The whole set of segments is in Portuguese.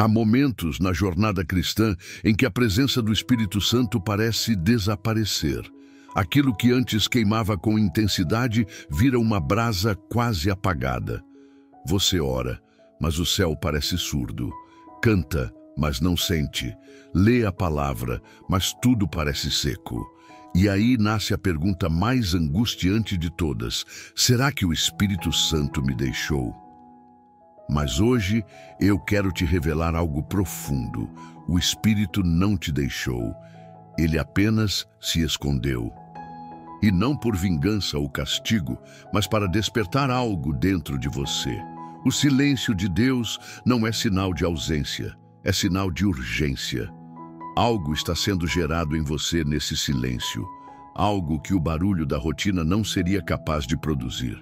Há momentos na jornada cristã em que a presença do Espírito Santo parece desaparecer. Aquilo que antes queimava com intensidade vira uma brasa quase apagada. Você ora, mas o céu parece surdo. Canta, mas não sente. Lê a palavra, mas tudo parece seco. E aí nasce a pergunta mais angustiante de todas: será que o Espírito Santo me deixou? Mas hoje eu quero te revelar algo profundo. O Espírito não te deixou. Ele apenas se escondeu. E não por vingança ou castigo, mas para despertar algo dentro de você. O silêncio de Deus não é sinal de ausência, é sinal de urgência. Algo está sendo gerado em você nesse silêncio. Algo que o barulho da rotina não seria capaz de produzir.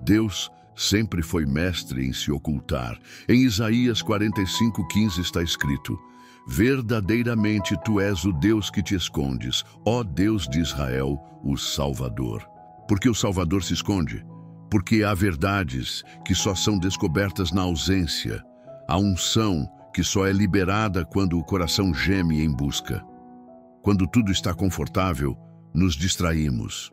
Deus sempre foi mestre em se ocultar. Em Isaías 45:15 está escrito: verdadeiramente tu és o Deus que te escondes, ó Deus de Israel, o Salvador. Por que o Salvador se esconde? Porque há verdades que só são descobertas na ausência. Há unção que só é liberada quando o coração geme em busca. Quando tudo está confortável, nos distraímos.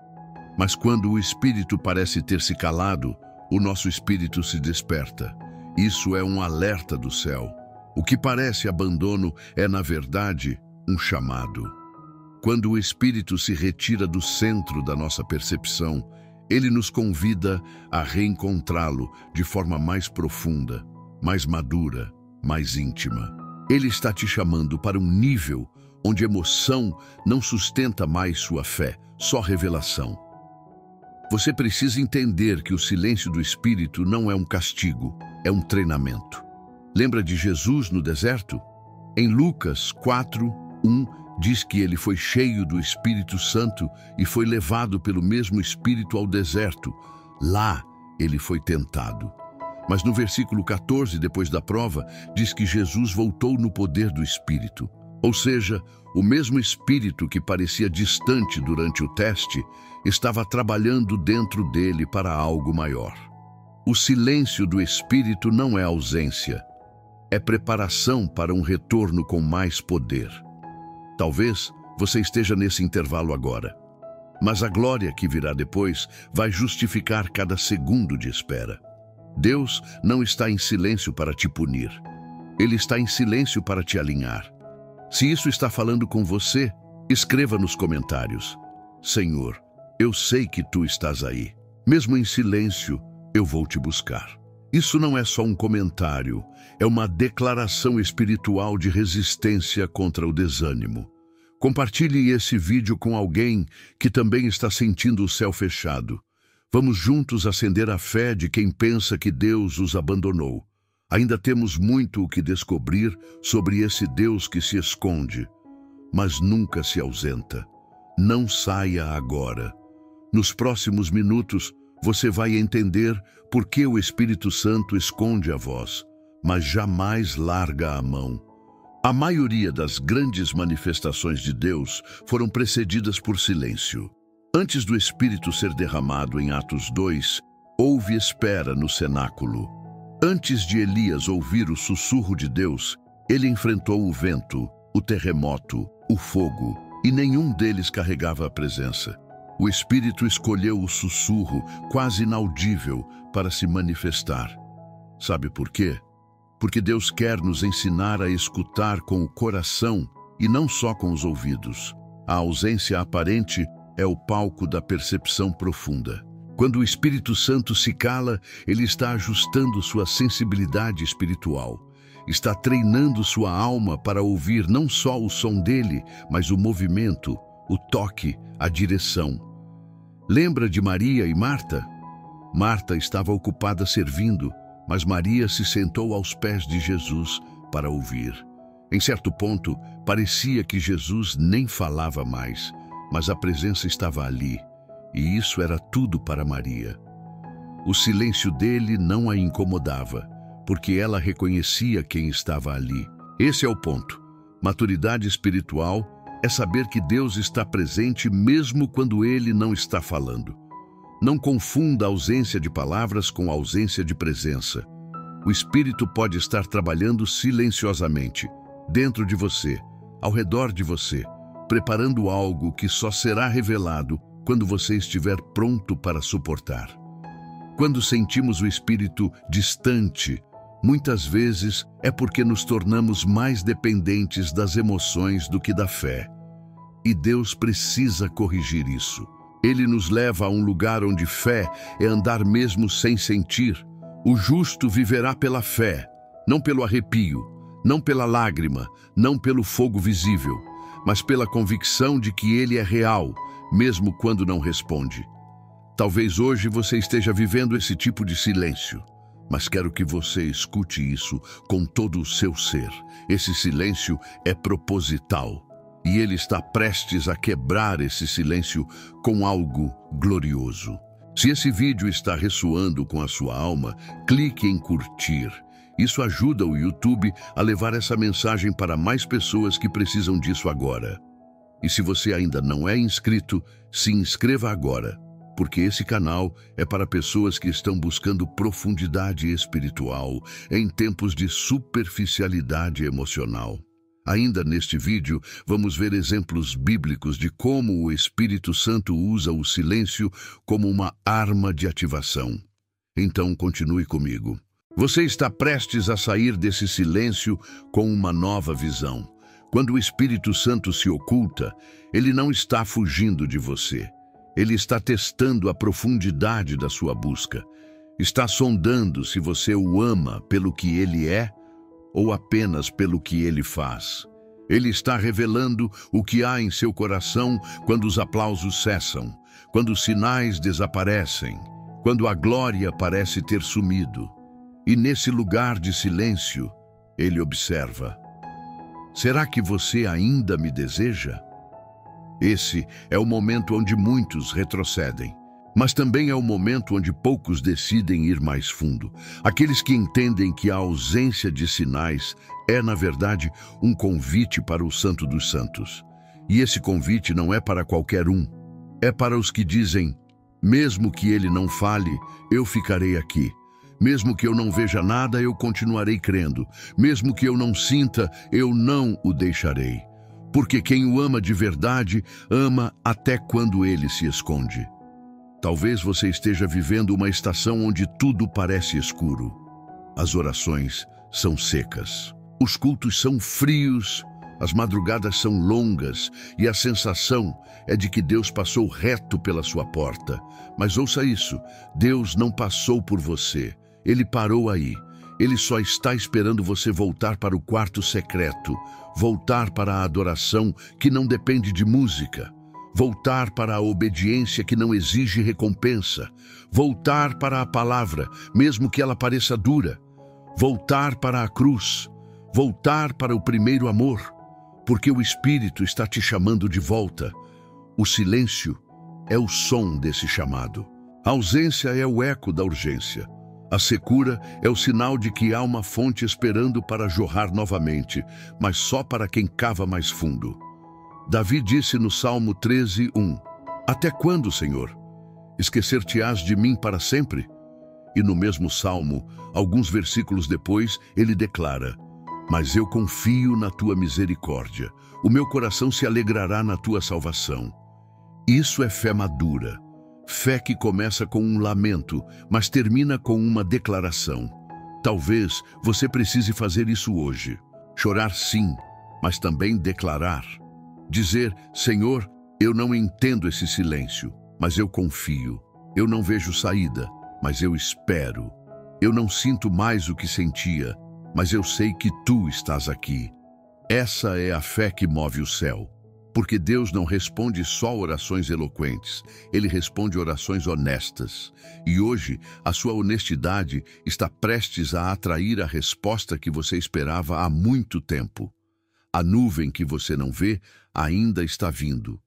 Mas quando o Espírito parece ter se calado, o nosso espírito se desperta. Isso é um alerta do céu. O que parece abandono é, na verdade, um chamado. Quando o Espírito se retira do centro da nossa percepção, ele nos convida a reencontrá-lo de forma mais profunda, mais madura, mais íntima. Ele está te chamando para um nível onde emoção não sustenta mais sua fé, só revelação. Você precisa entender que o silêncio do Espírito não é um castigo, é um treinamento. Lembra de Jesus no deserto? Em Lucas 4:1 diz que ele foi cheio do Espírito Santo e foi levado pelo mesmo Espírito ao deserto. Lá ele foi tentado. Mas no versículo 14, depois da prova, diz que Jesus voltou no poder do Espírito. Ou seja, o mesmo Espírito que parecia distante durante o teste estava trabalhando dentro dele para algo maior. O silêncio do Espírito não é ausência, é preparação para um retorno com mais poder. Talvez você esteja nesse intervalo agora, mas a glória que virá depois vai justificar cada segundo de espera. Deus não está em silêncio para te punir. Ele está em silêncio para te alinhar. Se isso está falando com você, escreva nos comentários: Senhor, eu sei que tu estás aí. Mesmo em silêncio, eu vou te buscar. Isso não é só um comentário, é uma declaração espiritual de resistência contra o desânimo. Compartilhe esse vídeo com alguém que também está sentindo o céu fechado. Vamos juntos acender a fé de quem pensa que Deus os abandonou. Ainda temos muito o que descobrir sobre esse Deus que se esconde, mas nunca se ausenta. Não saia agora. Nos próximos minutos, você vai entender por que o Espírito Santo esconde a voz, mas jamais larga a mão. A maioria das grandes manifestações de Deus foram precedidas por silêncio. Antes do Espírito ser derramado em Atos 2, houve espera no cenáculo. Antes de Elias ouvir o sussurro de Deus, ele enfrentou o vento, o terremoto, o fogo, e nenhum deles carregava a presença. O Espírito escolheu o sussurro, quase inaudível, para se manifestar. Sabe por quê? Porque Deus quer nos ensinar a escutar com o coração e não só com os ouvidos. A ausência aparente é o palco da percepção profunda. Quando o Espírito Santo se cala, ele está ajustando sua sensibilidade espiritual. Está treinando sua alma para ouvir não só o som dele, mas o movimento, o toque, a direção. Lembra de Maria e Marta? Marta estava ocupada servindo, mas Maria se sentou aos pés de Jesus para ouvir. Em certo ponto, parecia que Jesus nem falava mais, mas a presença estava ali, e isso era tudo para Maria. O silêncio dele não a incomodava, porque ela reconhecia quem estava ali. Esse é o ponto. Maturidade espiritual é saber que Deus está presente mesmo quando ele não está falando. Não confunda a ausência de palavras com a ausência de presença. O Espírito pode estar trabalhando silenciosamente, dentro de você, ao redor de você, preparando algo que só será revelado quando você estiver pronto para suportar. Quando sentimos o Espírito distante, muitas vezes é porque nos tornamos mais dependentes das emoções do que da fé. E Deus precisa corrigir isso. Ele nos leva a um lugar onde fé é andar mesmo sem sentir. O justo viverá pela fé, não pelo arrepio, não pela lágrima, não pelo fogo visível, mas pela convicção de que Ele é real, mesmo quando não responde. Talvez hoje você esteja vivendo esse tipo de silêncio, mas quero que você escute isso com todo o seu ser. Esse silêncio é proposital, e Ele está prestes a quebrar esse silêncio com algo glorioso. Se esse vídeo está ressoando com a sua alma, clique em curtir. Isso ajuda o YouTube a levar essa mensagem para mais pessoas que precisam disso agora. E se você ainda não é inscrito, se inscreva agora, porque esse canal é para pessoas que estão buscando profundidade espiritual em tempos de superficialidade emocional. Ainda neste vídeo, vamos ver exemplos bíblicos de como o Espírito Santo usa o silêncio como uma arma de ativação. Então, continue comigo. Você está prestes a sair desse silêncio com uma nova visão. Quando o Espírito Santo se oculta, ele não está fugindo de você. Ele está testando a profundidade da sua busca. Está sondando se você o ama pelo que ele é ou apenas pelo que ele faz. Ele está revelando o que há em seu coração quando os aplausos cessam, quando os sinais desaparecem, quando a glória parece ter sumido. E nesse lugar de silêncio, ele observa: será que você ainda me deseja? Esse é o momento onde muitos retrocedem, mas também é o momento onde poucos decidem ir mais fundo. Aqueles que entendem que a ausência de sinais é, na verdade, um convite para o Santo dos Santos. E esse convite não é para qualquer um. É para os que dizem: mesmo que ele não fale, eu ficarei aqui. Mesmo que eu não veja nada, eu continuarei crendo. Mesmo que eu não sinta, eu não o deixarei. Porque quem o ama de verdade, ama até quando ele se esconde. Talvez você esteja vivendo uma estação onde tudo parece escuro. As orações são secas. Os cultos são frios, as madrugadas são longas e a sensação é de que Deus passou reto pela sua porta. Mas ouça isso, Deus não passou por você. Ele parou aí. Ele só está esperando você voltar para o quarto secreto, voltar para a adoração que não depende de música, voltar para a obediência que não exige recompensa, voltar para a palavra, mesmo que ela pareça dura, voltar para a cruz, voltar para o primeiro amor, porque o Espírito está te chamando de volta. O silêncio é o som desse chamado. A ausência é o eco da urgência. A secura é o sinal de que há uma fonte esperando para jorrar novamente, mas só para quem cava mais fundo. Davi disse no Salmo 13:1, até quando, Senhor? Esquecer-te-ás de mim para sempre? E no mesmo Salmo, alguns versículos depois, ele declara: mas eu confio na tua misericórdia, o meu coração se alegrará na tua salvação. Isso é fé madura. Fé que começa com um lamento, mas termina com uma declaração. Talvez você precise fazer isso hoje. Chorar sim, mas também declarar. Dizer: Senhor, eu não entendo esse silêncio, mas eu confio. Eu não vejo saída, mas eu espero. Eu não sinto mais o que sentia, mas eu sei que tu estás aqui. Essa é a fé que move o céu. Porque Deus não responde só orações eloquentes, Ele responde orações honestas. E hoje, a sua honestidade está prestes a atrair a resposta que você esperava há muito tempo. A nuvem que você não vê ainda está vindo.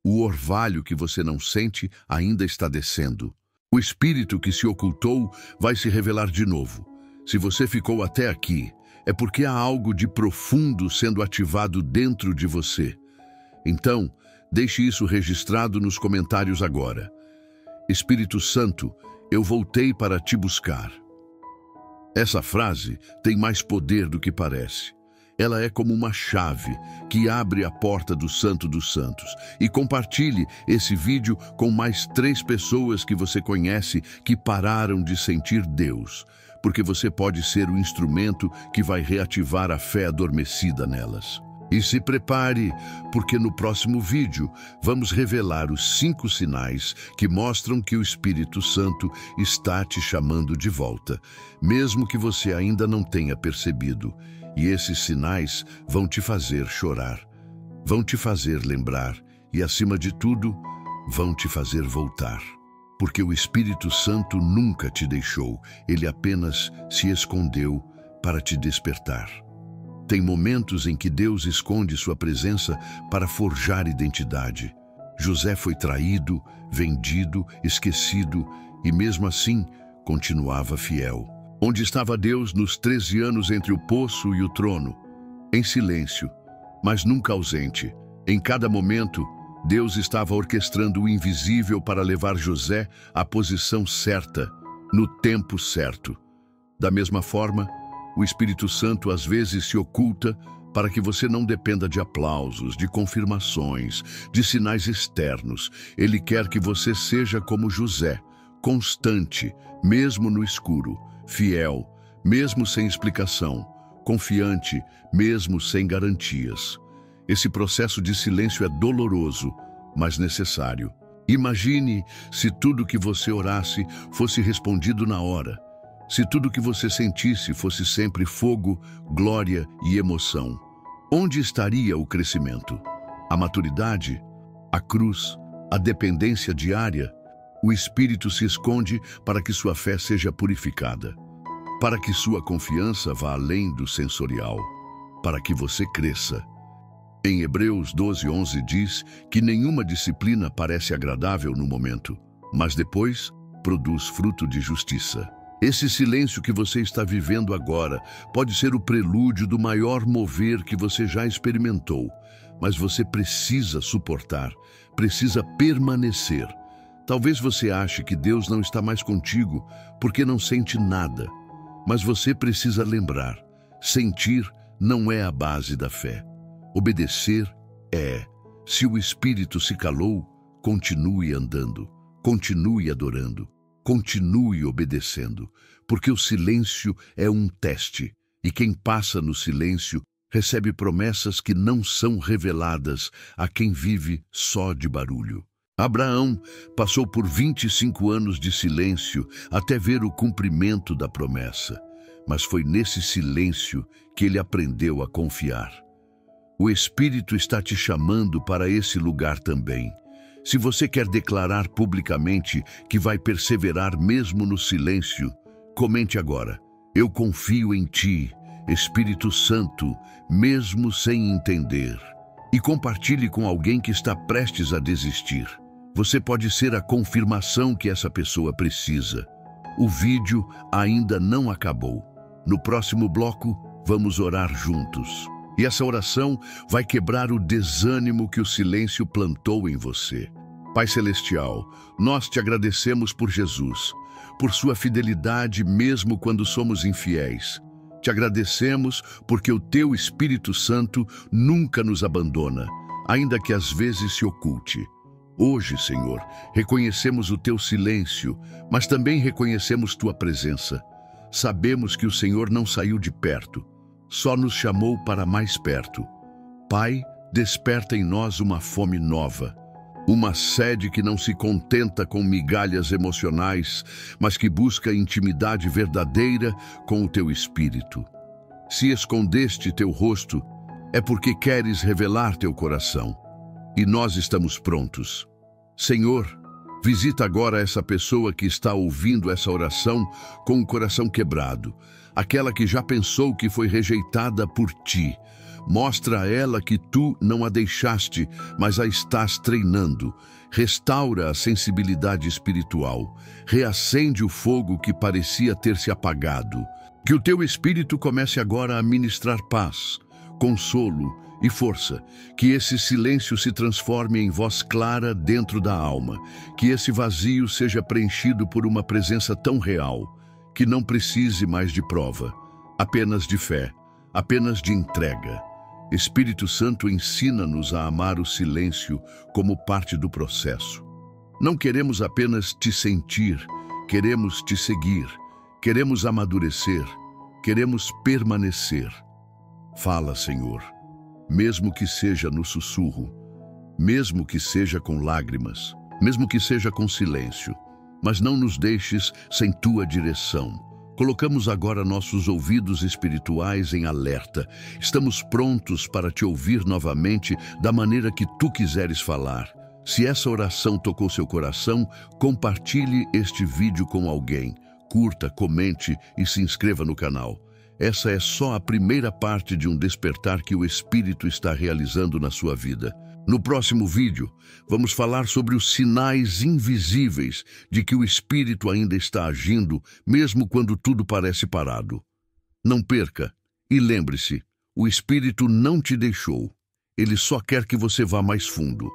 O orvalho que você não sente ainda está descendo. O Espírito que se ocultou vai se revelar de novo. Se você ficou até aqui, é porque há algo de profundo sendo ativado dentro de você. Então, deixe isso registrado nos comentários agora. Espírito Santo, eu voltei para te buscar. Essa frase tem mais poder do que parece. Ela é como uma chave que abre a porta do Santo dos Santos. E compartilhe esse vídeo com mais 3 pessoas que você conhece que pararam de sentir Deus, porque você pode ser o instrumento que vai reativar a fé adormecida nelas. E se prepare, porque no próximo vídeo vamos revelar os 5 sinais que mostram que o Espírito Santo está te chamando de volta, mesmo que você ainda não tenha percebido. E esses sinais vão te fazer chorar, vão te fazer lembrar e, acima de tudo, vão te fazer voltar. Porque o Espírito Santo nunca te deixou, ele apenas se escondeu para te despertar. Tem momentos em que Deus esconde sua presença para forjar identidade. José foi traído, vendido, esquecido e, mesmo assim, continuava fiel. Onde estava Deus nos 13 anos entre o poço e o trono? Em silêncio, mas nunca ausente. Em cada momento, Deus estava orquestrando o invisível para levar José à posição certa, no tempo certo. Da mesma forma, o Espírito Santo às vezes se oculta para que você não dependa de aplausos, de confirmações, de sinais externos. Ele quer que você seja como José, constante, mesmo no escuro, fiel, mesmo sem explicação, confiante, mesmo sem garantias. Esse processo de silêncio é doloroso, mas necessário. Imagine se tudo que você orasse fosse respondido na hora. Se tudo que você sentisse fosse sempre fogo, glória e emoção. Onde estaria o crescimento? A maturidade? A cruz? A dependência diária? O Espírito se esconde para que sua fé seja purificada, para que sua confiança vá além do sensorial, para que você cresça. Em Hebreus 12:11 diz que nenhuma disciplina parece agradável no momento, mas depois produz fruto de justiça. Esse silêncio que você está vivendo agora pode ser o prelúdio do maior mover que você já experimentou, mas você precisa suportar, precisa permanecer. Talvez você ache que Deus não está mais contigo porque não sente nada, mas você precisa lembrar, sentir não é a base da fé. Obedecer é. Se o Espírito se calou, continue andando, continue adorando, continue obedecendo, porque o silêncio é um teste, e quem passa no silêncio recebe promessas que não são reveladas a quem vive só de barulho. Abraão passou por 25 anos de silêncio até ver o cumprimento da promessa, mas foi nesse silêncio que ele aprendeu a confiar. O Espírito está te chamando para esse lugar também. Se você quer declarar publicamente que vai perseverar mesmo no silêncio, comente agora: eu confio em ti, Espírito Santo, mesmo sem entender. E compartilhe com alguém que está prestes a desistir. Você pode ser a confirmação que essa pessoa precisa. O vídeo ainda não acabou. No próximo bloco, vamos orar juntos. E essa oração vai quebrar o desânimo que o silêncio plantou em você. Pai Celestial, nós te agradecemos por Jesus, por sua fidelidade mesmo quando somos infiéis. Te agradecemos porque o teu Espírito Santo nunca nos abandona, ainda que às vezes se oculte. Hoje, Senhor, reconhecemos o teu silêncio, mas também reconhecemos tua presença. Sabemos que o Senhor não saiu de perto, só nos chamou para mais perto. Pai, desperta em nós uma fome nova, uma sede que não se contenta com migalhas emocionais, mas que busca intimidade verdadeira com o teu Espírito. Se escondeste teu rosto, é porque queres revelar teu coração. E nós estamos prontos. Senhor, visita agora essa pessoa que está ouvindo essa oração com o coração quebrado, aquela que já pensou que foi rejeitada por ti. Mostra a ela que tu não a deixaste, mas a estás treinando. Restaura a sensibilidade espiritual. Reacende o fogo que parecia ter se apagado. Que o teu Espírito comece agora a ministrar paz, consolo e força. Que esse silêncio se transforme em voz clara dentro da alma. Que esse vazio seja preenchido por uma presença tão real. que não precise mais de prova, apenas de fé, apenas de entrega. Espírito Santo, ensina-nos a amar o silêncio como parte do processo. Não queremos apenas te sentir, queremos te seguir, queremos amadurecer, queremos permanecer. Fala, Senhor, mesmo que seja no sussurro, mesmo que seja com lágrimas, mesmo que seja com silêncio, mas não nos deixes sem tua direção. Colocamos agora nossos ouvidos espirituais em alerta. Estamos prontos para te ouvir novamente da maneira que tu quiseres falar. Se essa oração tocou seu coração, compartilhe este vídeo com alguém. Curta, comente e se inscreva no canal. Essa é só a primeira parte de um despertar que o Espírito está realizando na sua vida. No próximo vídeo, vamos falar sobre os sinais invisíveis de que o Espírito ainda está agindo, mesmo quando tudo parece parado. Não perca e lembre-se, o Espírito não te deixou. Ele só quer que você vá mais fundo.